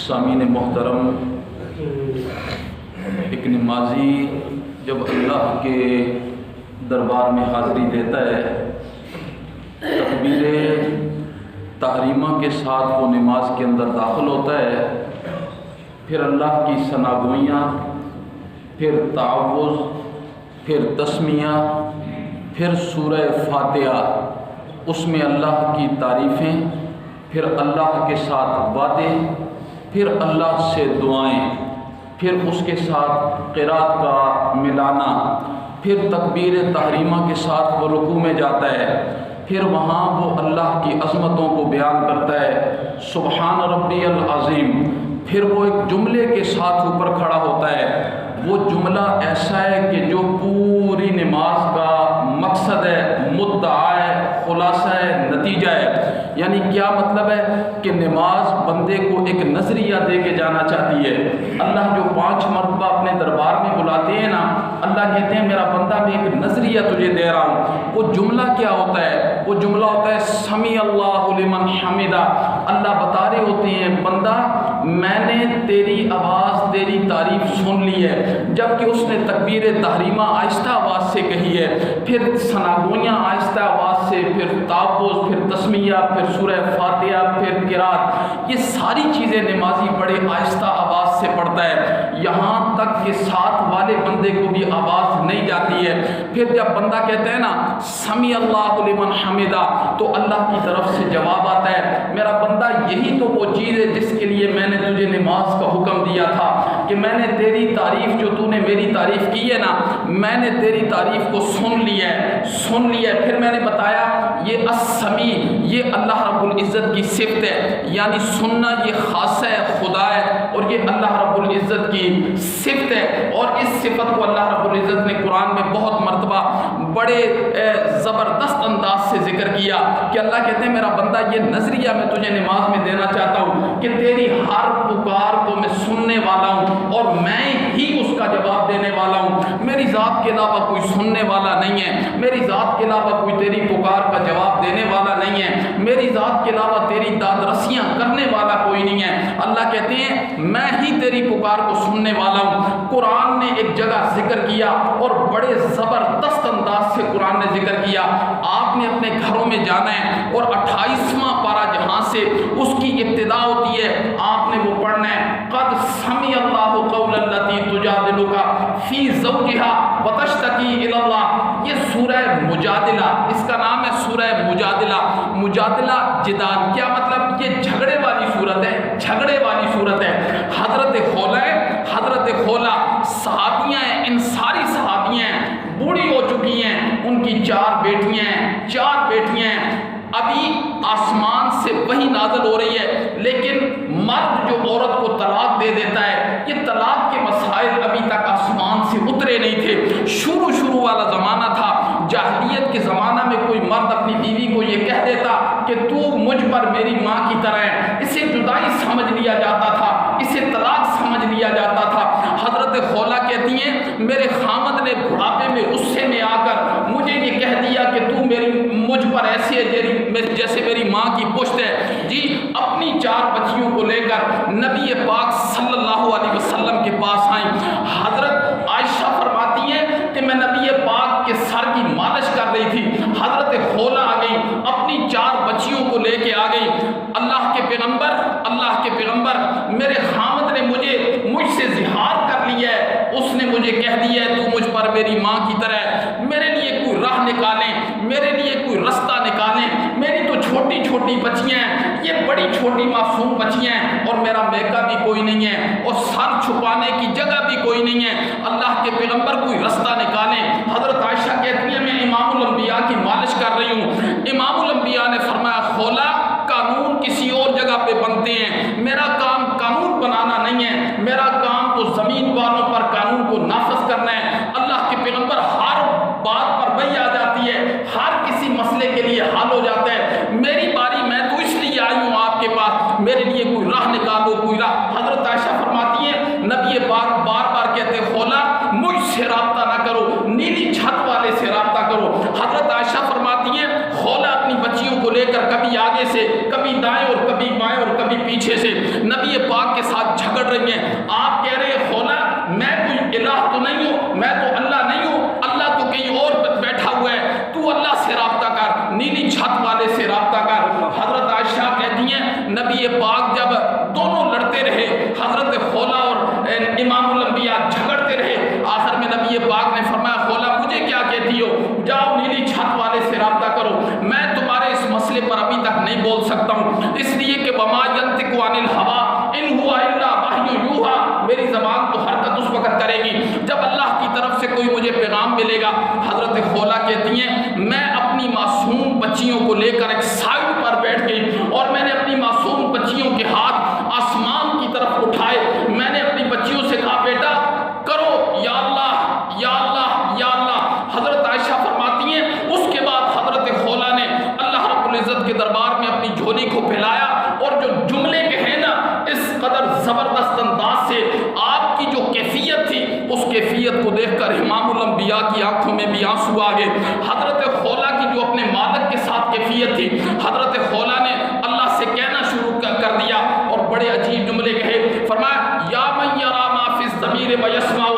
سامعین محترم، ایک نمازی جب اللہ کے دربار میں حاضری دیتا ہے، تکبیر تحریمہ کے ساتھ وہ نماز کے اندر داخل ہوتا ہے، پھر اللہ کی ثناگوئیاں، پھر تعوذ، پھر تسمیہ، پھر سورہ فاتحہ، اس میں اللہ کی تعریفیں، پھر اللہ کے ساتھ وعدے، پھر اللہ سے دعائیں، پھر اس کے ساتھ قرات کا ملانا، پھر تکبیر تحریمہ کے ساتھ وہ رکوع میں جاتا ہے، پھر وہاں وہ اللہ کی عظمتوں کو بیان کرتا ہے، سبحان ربی العظیم، پھر وہ ایک جملے کے ساتھ اوپر کھڑا ہوتا ہے۔ وہ جملہ ایسا ہے کہ جو پوری نماز کا مقصد ہے، مدعا ہے، خلاصہ ہے، نتیجہ ہے۔ یعنی کیا مطلب ہے کہ نماز بندے کو ایک نظریہ دے کے جانا چاہتی ہے۔ اللہ جو 5 مرتبہ اپنے دربار میں بلاتے ہیں نا، اللہ کہتے ہیں میرا بندہ میں ایک نظریہ تجھے دے رہا ہوں۔ وہ جملہ کیا ہوتا ہے؟ وہ جملہ ہوتا ہے سمیع اللہ لمن حمدہ۔ اللہ بتا رہے ہوتے ہیں بندہ میں نے تیری آواز، تیری تعریف سن لی ہے، جبکہ اس نے تکبیر تحریمہ آہستہ آواز سے کہی ہے، پھر ثناگوئیاں آہستہ آواز سے، پھر تعوذ، پھر تسمیہ، پھر سورہ فاتحہ، پھر قرات، یہ ساری چیزیں نمازی بڑے آہستہ آواز سے پڑھتا ہے، یہاں تک کہ ساتھ والے بندے کو بھی آواز نہیں جاتی ہے۔ پھر جب بندہ کہتا ہے نا سمیع اللہ لمن حمدہ، تو اللہ کی طرف سے جواب آتا ہے میرا بندہ یہی تو وہ چیز ہے جس کے لیے میں نے تجھے نماز کا حکم دیا تھا، کہ میں نے تیری تعریف، جو تو نے میری تعریف کی ہے نا، میں نے تیری تعریف کو سن لیا ہے۔ پھر میں نے بتایا یہ السمیع، یہ اللہ رب العزت کی صفت ہے، یعنی سننا یہ خاصہ ہے، خدا ہے، اور یہ اللہ رب العزت کی صفت ہے۔ اور اس صفت کو اللہ رب العزت نے قرآن میں بہت مرتبہ بڑے زبردست انداز سے ذکر کیا، کہ اللہ کہتے ہیں میرا بندہ یہ نظریہ میں تجھے نماز میں دینا چاہتا ہوں کہ تیری ہر پکار کو میں سننے والا ہوں، اور میں ہی اس کا جواب دینے والا ہوں۔ میری ذات کے علاوہ کوئی سننے والا نہیں ہے، میری ذات کے علاوہ کوئی تیری پکار کا جواب دینے والا نہیں ہے، میری ذات کے علاوہ تیری داد رسیاں کرنے والا کوئی نہیں ہے۔ اللہ کہتے ہیں میں ہی تیری پکار کو سننے والا ہوں۔ قرآن نے ایک جگہ ذکر کیا، اور بڑے زبردست انداز سے قرآن نے ذکر کیا۔ آپ نے اپنے گھروں میں جانا ہے، اور 28واں پارہ جہاں سے اس کی ابتدا ہوتی ہے، آپ نے وہ پڑھنا ہے قد سمع اللہ قول التی تجادلک فی زوجہا وتشتکی الی اللہ۔ یہ سورہ مجادلہ، اس کا نام ہے سورہ مجادلہ۔ مجادلہ جدال، کیا مطلب؟ یہ جھگڑے والی صورت ہے، جھگڑے والی صورت ہے۔ حضرت خولہ صحابیاں ہیں، ان ساری صحابیاں ہیں، بوڑھی ہو چکی ہیں، ان کی 4 بیٹیاں ہیں۔ ابھی آسمان سے وحی نازل ہو رہی ہے، لیکن مرد جو عورت کو طلاق دے دیتا ہے، یہ طلاق کے مسائل ابھی تک آسمان سے اترے نہیں تھے۔ شروع والا زمانہ تھا، جاہلیت کے زمانہ میں کوئی مرد اپنی بیوی کو یہ کہہ دیتا کہ تو مجھ پر میری ماں کی طرح ہے، اسے جدائی سمجھ لیا جاتا تھا، اسے طلاق سمجھ لیا جاتا تھا۔ حضرت خولہ کہتی ہیں میرے خامد نے بڑھاپے میں غصے میں آ کر مجھے یہ کہہ دیا کہ تو مجھ پر ایسے ہے جیسے میری ماں کی پشت ہے۔ جی اپنی 4 بچیوں کو لے کر نبی پاک صلی اللہ علیہ وسلم کے پاس آئیں۔ حضرت عائشہ فرماتی ہیں کہ میں نبی پاک کے سر کی مالش کر رہی تھی، حضرت خولہ آ گئی، اپنی 4 بچیوں کو لے کے آ گئی۔ اللہ کے پیغمبر میرے خامد نے مجھ سے زہار کر لیا ہے، اس نے مجھے کہہ دیا ہے تو مجھ پر میری ماں کی طرح ہے، میرے لیے کوئی راہ نکالیں، میرے لیے کوئی رستہ نکالیں، میری تو چھوٹی بچیاں ہیں، یہ بڑی چھوٹی معصوم بچیاں ہیں، اور میرا میکا بھی کوئی نہیں ہے، اور سر چھپانے کی جگہ بھی کوئی نہیں ہے، اللہ کے پیغمبر کوئی رستہ نکالیں۔ حضرت عائشہ کہتی ہے میں امام الانبیاء کی مالش کر رہی ہوں۔ امام الانبیاء نے فرمایا خولہ قانون کسی اور جگہ پہ بنتے ہیں، میرا کام قانون بنانا نہیں ہے، میرا کام تو زمین والوں پر قانون کو نافذ کرنا ہے۔ اللہ کے پیغمبر ہر بات پر وحی آ جاتی ہے، ہر کسی مسئلے کے لیے حل ہو جاتا ہے، میری باری میں تو اس لیے آئی ہوں آپ کے پاس، میرے لیے کوئی راہ نکالو، کوئی راہ۔ حضرت عائشہ فرماتی ہے نبی پاک بار کہتے خولہ مجھ سے رابطہ نہ کرو، نیلی چھت والے سے رابطہ کرو۔ حضرت عائشہ فرماتی ہے خولہ اپنی بچیوں کو لے کر کبھی آگے سے، کبھی دائیں اور کبھی بائیں اور کبھی پیچھے سے نبی پاک کے ساتھ جھگڑ رہی ہیں. آپ کہہ رہے ہیں خولا میں کوئی الہ تو نہیں ہوں, میں تو اللہ نہیں ہوں, اللہ تو کہیں اور بیٹھا ہوا ہے, تو اللہ سے رابطہ کر, نیلی چھت والے سے رابطہ کر. حضرت عائشہ کہتی ہیں نبی پاک جب دونوں لڑتے رہے, حضرت خولا اور امام الانبیاء جھگڑتے رہے, آخر میں نبی پاک نے فرمایا خولا مجھے کیا کہتی ہو, جاؤ نیلی چھت والے سے رابطہ کرو, میں تمہارے اس مسئلے پر ابھی تک نہیں بول سکتا ہوں, اس لیے کہ وما ینطق عن الہویٰ ان ہوا الا وحی یوحیٰ, میری زبان تو حرکت اس وقت کرے گی جب اللہ کی طرف سے کوئی مجھے پیغام ملے گا. حضرت خولا کہتی ہیں میں اپنی معصوم بچیوں کو لے کر ایک سائڈ پر بیٹھ گئی اور میں نے اپنی معصوم بچیوں کے ہاتھ آسمان کی طرف اٹھائے, میں نے اپنی بچیوں سے کہا بیٹا کرو یا اللہ یا اللہ یا اللہ. حضرت عائشہ فرماتی ہیں اس کے بعد حضرت خولا نے اللہ رب العزت کے دربار میں اپنی جھولی کو پھیلایا, اور جو جملے کہے نا اس قدر زبردست انداز سے, آپ کی جو کیفیت تھی اس کیفیت کو دیکھ کر امام الانبیاء کی آنکھوں میں بھی آنسو آ گئے. حضرت خولا کی جو اپنے مالک کے ساتھ کیفیت تھی, حضرت خولا نے اللہ سے کہنا شروع کر دیا اور بڑے عجیب جملے کہے. فرمایا یا من یرا ما فی الضمیر ویسمع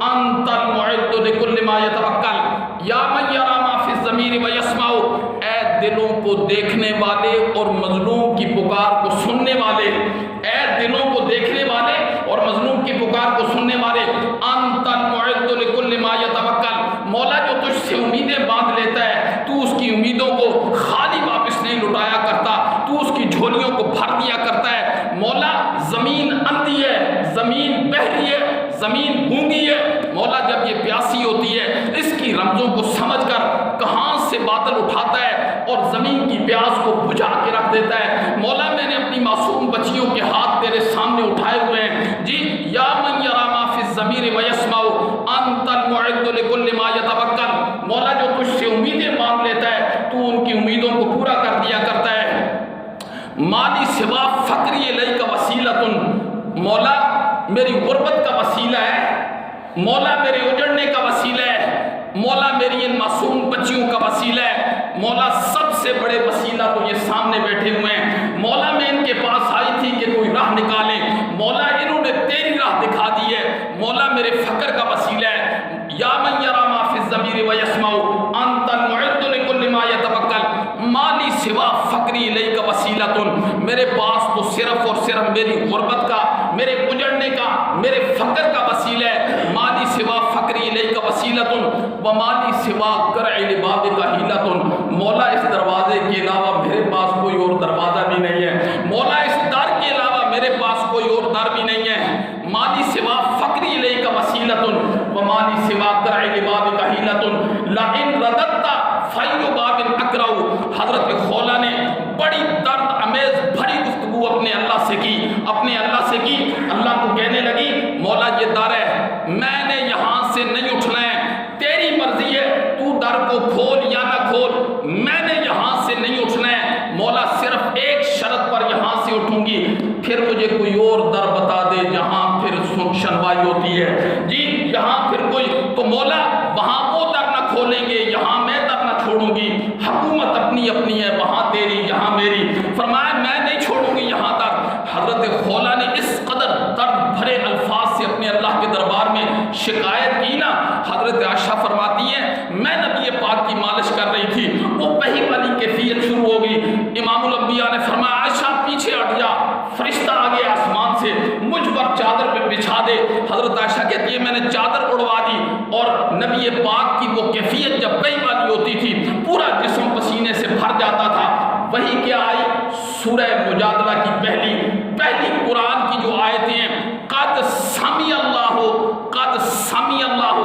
انت المعد لکل ما یتوکل, یا من یرا ما فی الضمیر ویسمع, اے دلوں کو دیکھنے والے اور مظلوم کی پکار کو سننے والے, اے دلوں کو دیکھنے والے اور مظلوم کی پکار کو سننے والے, انت المعد لکل ما یتوکل, مولا جو تجھ سے امیدیں باندھ لیتا ہے تو اس کی امیدوں کو خالی واپس نہیں لٹایا کرتا, تو اس کی جھولیوں کو بھر دیا کرتا ہے. مولا زمین اندھی ہے, زمین بہری ہے, زمین گونگی ہے, مولا جب یہ پیاسی ہوتی ہے اس کی رمزوں کو سمجھ کر کہاں سے بادل اٹھاتا ہے اور زمین کی پیاس کو بجھا کے رکھ دیتا ہے. مولا میں نے اپنی معصوم بچیوں کے ہاتھ تیرے سامنے اٹھائے ہوئے ہیں جی. یا من یرا ما فی الضمیر ویسمع انت المعد لکل ما یتوکل, مولا جو تجھ سے امیدیں باندھ لیتا ہے تو ان کی امیدوں کو پورا کر دیا کرتا ہے. مالی سوا فقری الیک وسیلۃ, مولا میری غربت کا وسیلہ ہے, مولا میرے اجڑنے کا وسیلہ ہے, مولا میری ان معصوم بچیوں کا وسیلہ ہے, مولا سب سے بڑے وسیلہ تو یہ سامنے بیٹھے ہوئے ہیں, مولا میں ان کے پاس آئی تھی کہ کوئی راہ نکالے, مولا انہوں نے تیری راہ دکھا دی ہے, مولا میرے فقر کا وسیلہ ہے. یا من یرا ما فی الضمیر ویسمع انت المعد لکل ما یتوکل, مالی سوا فقری الیک وسیلۃ, میرے پاس تو صرف اور صرف میری غربت کا, میرے اجڑنے کا, میرے فقر کا وسیلہ ہے. مالی سوا فقری الیک وسیلۃ ومالی سوا قرع لبابک حیلۃ, مولا اس دروازے کے علاوہ میرے پاس کوئی اور دروازہ بھی نہیں ہے, مولا اس در کے علاوہ میرے پاس کوئی اور در بھی نہیں ہے. مالی سوا فقری الیک وسیلۃ ومالی سوا قرع لبابک حیلۃ لئن رددت فی باب اقرع. حضرت خولا نے بڑی درد امیز بھری گفتگو اپنے اللہ سے کی, اپنے اللہ سے کی. اللہ کو کہنے لگی مولا یہ در ہے, میں نے یہاں سے نہیں اٹھنا ہے, تیری مرضی ہے, تو در کو کھول یا نہ کھول, میں نے یہاں سے نہیں اٹھنا ہے. مولا صرف ایک شرط پر یہاں سے اٹھوں گی, پھر مجھے کوئی اور در بتا دے جہاں پھر شنوائی ہوتی ہے جی, یہاں پھر کوئی, تو مولا وہاں وہ در نہ کھولیں گے, یہاں میں در نہ چھوڑوں گی, حکومت اپنی اپنی ہے, وہاں تیری یہاں میری. فرمایا میں نہیں چھوڑوں گی یہاں تک. حضرت خولا نے اس قدر درد بھرے الفاظ سے اپنے اللہ کے دربار میں شکایت کی نا, حضرت عائشہ فرماتی ہیں میں نبی پاک کی مالش کر رہی تھی, وہ وحی والی کیفیت شروع ہو گئی. امام الانبیاء نے فرمایا عائشہ پیچھے ہٹ جا, فرشتہ آ گیا آسمان سے, مجھ پر چادر پہ بچھا دے. حضرت عائشہ کہتی ہے میں نے چادر اڑوا دی, اور نبی پاک کی وہ کیفیت جب وحی والی ہوتی تھی پورا جسم پسینے سے بھر جاتا تھا. وہی کیا آئی, سورہ مجادلہ کی پہلی قرآن کی جو آیتیں ہیں, قد سمی اللہ, قد سمی اللہ,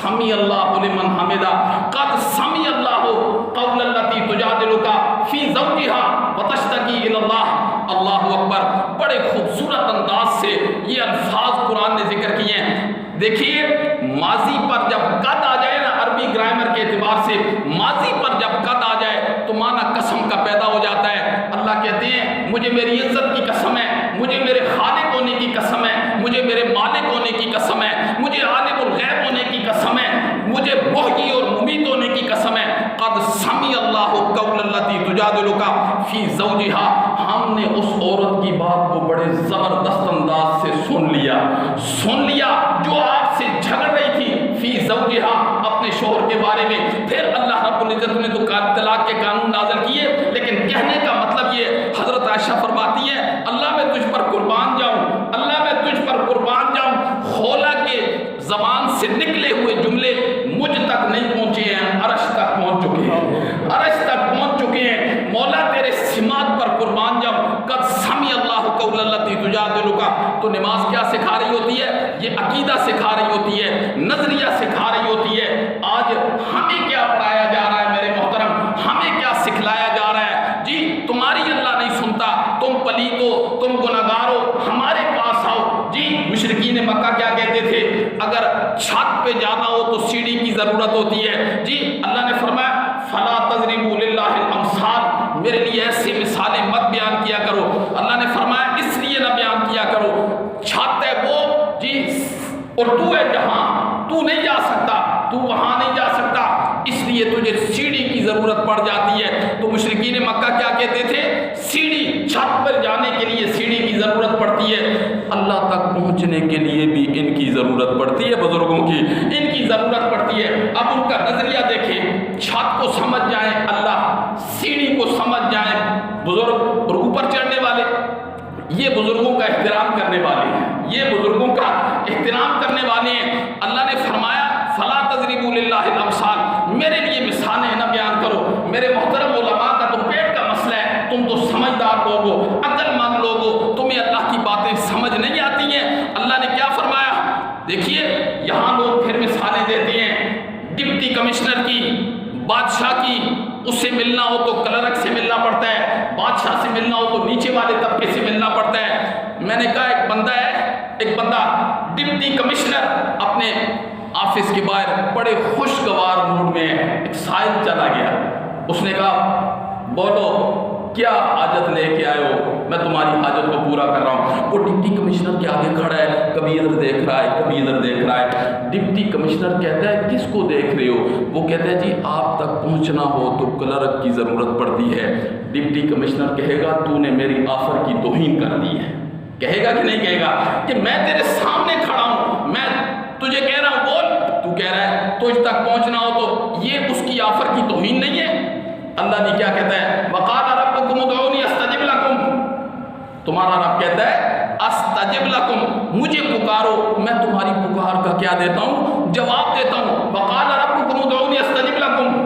سمی اللہ لمن حمدہ, قد سمی اللہ قول التی تجادلک فی زوجہا وتشتکی الی اللہ. اللہ اکبر. بڑے خوبصورت انداز سے یہ الفاظ قرآن نے ذکر کیے ہیں. دیکھیے ماضی پر جب قد آ جائے نا, عربی گرامر کے اعتبار سے ماضی پر جب قد آ جائے تو معنی قسم کا پیدا ہو جاتا ہے. اللہ کہتے ہیں مجھے میری عزت کی قسم ہے, مجھے میرے خالق ہونے کی قسم ہے, مجھے میرے مالک ہونے کی قسم ہے, مجھے عالم الغیب ہونے کی قسم ہے, مجھے محیی اور ممیت ہونے کی قسم ہے. قد سمی اللہ قول التی تجادلک فی زوجہا, ہم نے اس عورت کی بات کو بڑے سن لیا جو آپ سے جھگڑ رہی تھی فی زوجہا اپنے شوہر کے بارے میں. پھر اللہ رب العزت نے تو طلاق کے قانون نازل کیے، لیکن کہنے کا مطلب یہ حضرت عائشہ فرماتی ہیں اللہ میں تجھ پر قربان جاؤں، اللہ میں تجھ پر قربان جاؤں، خولا کے زبان سے نکلے ہوئے جملے مجھ تک نہیں پہنچے ہیں، عرش تک پہنچ چکے ہیں، عرش تک پہنچ چکے ہیں. مولا تیرے سماعت پر قربان جاؤں. قد سمع اللہ قول التی تجادلک. تو نماز کیا سکھا رہی ہوتی ہے؟ یہ عقیدہ سکھا رہی ہوتی ہے، نظریہ سکھا رہی ہوتی ہے. آج ہمیں کیا پڑھایا جا رہا ہے میرے محترم؟ ہمیں کیا سکھلایا جا رہا ہے؟ جی تمہاری اللہ نہیں سنتا، تم پلیتو، تم گناہگارو، ہمارے پاس آؤ. جی مشرکین مکہ کیا کہتے تھے؟ اگر چھت پہ جانا ہو تو سیڑھی کی ضرورت ہوتی ہے. جی اللہ نے فرمایا فلا تضربوا للہ الامثال، میرے لیے ایسی مثالیں مت بیان کیا کرو. اللہ نے فرمایا اس لیے نہ بیان کیا کرو، چھت ہے وہ جی اور تو ہے جہاں، تو نہیں جا سکتا، تو وہاں نہیں جا سکتا، اس لیے تجھے سیڑھی کی ضرورت پڑ جاتی ہے. تو مشرکین مکہ کیا کہتے تھے؟ سیڑھی، چھت پر جانے کے لیے سیڑھی کی ضرورت پڑتی ہے. اللہ تک پہنچنے کے لیے بھی ان کی ضرورت پڑتی ہے، بزرگوں کی ان کی ضرورت پڑتی ہے. اب ان کا نظریہ دیکھیں، چھت کو سمجھ جائیں اللہ، سیڑھی کو سمجھ جائیں بزرگ، اور اوپر چڑھنے والے یہ بزرگوں کا احترام کرنے والے ہیں، یہ بزرگوں کا احترام کرنے والے ہیں. اللہ نے فرمایا فلا تضربوا للہ الامثال، میرے لیے مثالیں نہ بیان کرو. میرے محترم علماء کا تو پیٹ کا مسئلہ ہے، تم تو سمجھدار لوگ ہو، عقل مند لوگ ہو، تمہیں اللہ کی باتیں سمجھ نہیں آتی ہیں. اللہ نے کیا فرمایا؟ دیکھیے یہاں لوگ پھر مثالیں دیتے ہیں ڈپٹی کمشنر کی، بادشاہ کی، اس سے ملنا ہو تو کلرک سے ملنا پڑتا ہے، بادشاہ سے ملنا ہو تو نیچے والے طبقے سے ملنا پڑتا ہے. میں نے کہا ایک بندہ ڈپٹی کمشنر اپنے آفس کے باہر بڑے خوشگوار موڈ میں ایک سائل چلا گیا. اس نے کہا بولو کیا حاجت لے کے آئے ہو، میں تمہاری حاجت کو پورا کر رہا ہوں. وہ ڈپٹی کمشنر کے آگے کھڑا ہے، کبھی ادھر دیکھ رہا ہے، کبھی ادھر دیکھ رہا ہے. ڈپٹی کمشنر کہتا ہے کس کو دیکھ رہے ہو؟ وہ کہتا ہے جی آپ تک پہنچنا ہو تو کلرک کی ضرورت پڑتی ہے. ڈپٹی کمشنر کہے گا تو نے میری آفر کی توہین کر دی ہے. کہے گا کہ نہیں کہے گا کہ میں تیرے سامنے کھڑا ہوں، میں تجھے کہہ رہا ہوں بول، تو کہہ رہا ہے تجھ تک پہنچنا ہو تو یہ اس کی آفر کی توہین نہیں ہے؟ اللہ نے کیا کہتا ہے؟ وقال ربکم ادعونی استجب لکم. تمہارا رب کہتا ہے استجب لکم، مجھے پکارو میں تمہاری پکار کا کیا دیتا ہوں؟ جواب دیتا ہوں. وقال ربکم ادعونی استجب لکم.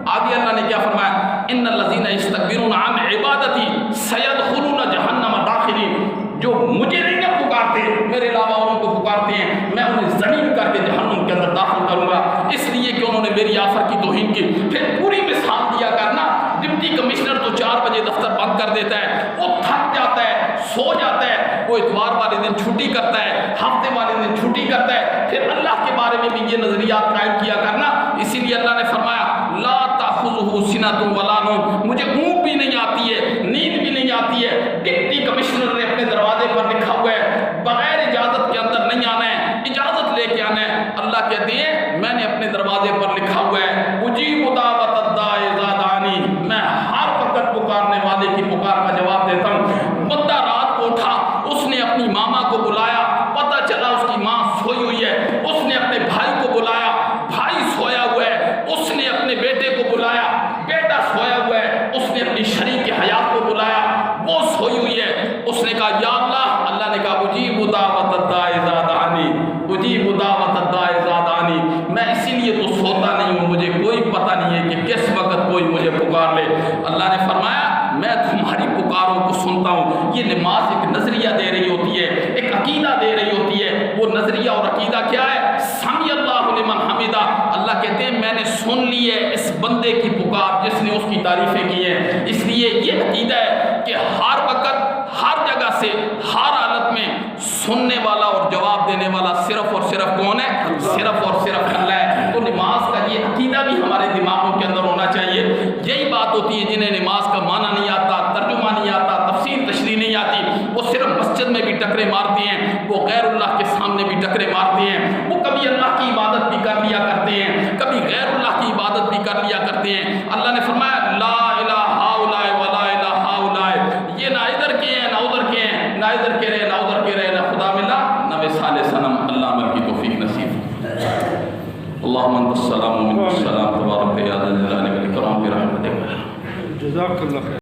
آگے اللہ نے کیا فرمایا؟ ان الذین یستکبرون عن عبادتی سیدخلون جہنم داخرین. جو مجھے نہیں نہ پکارتے، میرے علاوہ اوروں کو پکارتے ہیں، میں انہیں ذلیل کر کے جہنم کے اندر داخل کروں گا، اس لیے کہ انہوں نے میری آفر کی توہین کی. پھر پوری مثال دیا کرنا. ڈپٹی کمشنر تو 4 بجے دفتر بند کر دیتا ہے، وہ تھک جاتا ہے، سو جاتا ہے، وہ اتوار والے دن چھٹی کرتا ہے، ہفتے والے دن چھٹی کرتا ہے. پھر اللہ کے بارے میں بھی یہ نظریات قائم کیا کرنا. اسی لیے اللہ نے فرمایا لا تأخذہ سنۃ ولا نوم، مجھے اونگ بھی نہیں آتی ہے، نیند بھی نہیں آتی ہے. ڈپٹی کمشنر نے اپنے دروازے پر لکھا ہوا ہے بغیر اجازت کے اندر نہیں آنا ہے، اجازت لے کے آنا ہے. اللہ کہتے ہیں میں نے اپنے دروازے پر لکھا ہوا ہے اجیب دعوت الداعی اذا دعانی، میں ہر وقت پکارنے والے کی پکار کا جواب دیتا ہوں. بندہ رات کو اٹھا، اس نے اپنی ماما کو بلایا، پتہ چلا اس کی ماں سوئی ہوئی ہے، اس نے اپنے بھائی کو بلایا، بھائی سویا ہوا ہے، اس نے اپنے بیٹے کو بلایا، بیٹا سویا ہوا ہے، اس نے اپنی شریک حیات کو بلایا، وہ سوئی ہوئی ہے. اس نے کہا یا اللہ، اللہ نے کہا اجیب دعوت الداعی اذا دعانی، اجیب دعوت الداعی اذا دعانی. میں اسی لیے تو سوتا نہیں ہوں، مجھے کوئی پتہ نہیں ہے کہ کس وقت کوئی مجھے پکار لے. اللہ نے فرمایا میں تمہاری پکاروں کو سنتا ہوں. یہ نماز ایک نظریہ دے رہی ہوتی ہے، ایک عقیدہ دے رہی ہوتی ہے. وہ نظریہ اور عقیدہ کیا ہے؟ سمع اللہ لمن حمدہ. اللہ کہتے ہیں میں نے سن لی ہے اس بندے کی پکار جس نے اس کی تعریفیں کی ہیں. اس لیے یہ عقیدہ ہے کہ ہر وقت، ہر جگہ سے، ہر حالت میں سننے والا اور جواب دینے والا صرف اور صرف کون ہے؟ صرف اور صرف اللہ ہے. تو نماز کا یہ عقیدہ بھی ہمارے دماغوں کے اندر ہونا چاہیے. یہی بات ہوتی ہے جنہیں نماز کا معنی نہیں آتا، ترجمہ نہیں آتا، تفسیر تشریح نہیں آتی، وہ صرف مسجد میں بھی ٹکرے مارتے ہیں، وہ غیر اللہ کے سامنے بھی ٹکرے مارتے ہیں. وہ کبھی اللہ کی عبادت بھی کر لیا کرتے ہیں، کبھی غیر اللہ کی عبادت بھی کر لیا کرتے ہیں. اللہ نے فرمایا لا الہ ہؤلاء ولا الہ ہؤلاء، یہ نہ ادھر کے ہیں نہ ادھر کے ہیں، نہ ادھر کے رہے نہ ادھر کے رہے، نہ خدا ملا نہ وصال صنم. اللہم انت السلام و منک السلام تبارک یا ذا الجلال والاکرام برحمتک. جزاک اللہ خیر.